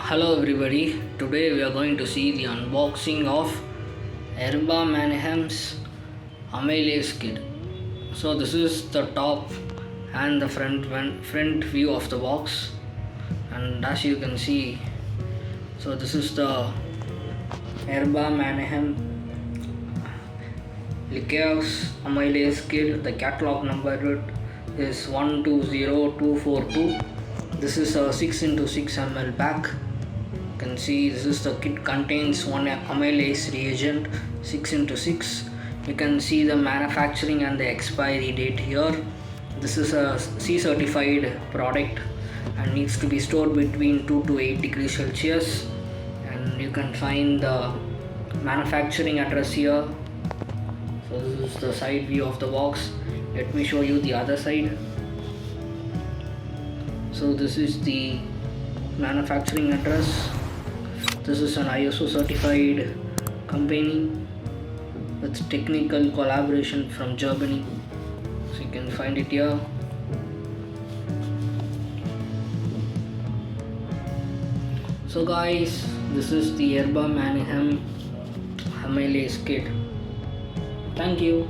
Hello everybody, today we are going to see the unboxing of Erba Mannheim's Amylase kit. So this is the top and the front view of the box, and as you can see, so this is the Erba Mannheim LIQUIXX Amylase kit. The catalog number is 120242. This is a 6x6 ml pack. You can see this is the kit contains one amylase reagent 6x6. You can see the manufacturing and the expiry date here. This is a C certified product and needs to be stored between 2 to 8 degrees Celsius, and you can find the manufacturing address here. So this is the side view of the box. Let me show you the other side. So this is the manufacturing address. This is an ISO certified company with technical collaboration from Germany. So you can find it here. So guys, this is the Erba Mannheim Amylase kit. Thank you.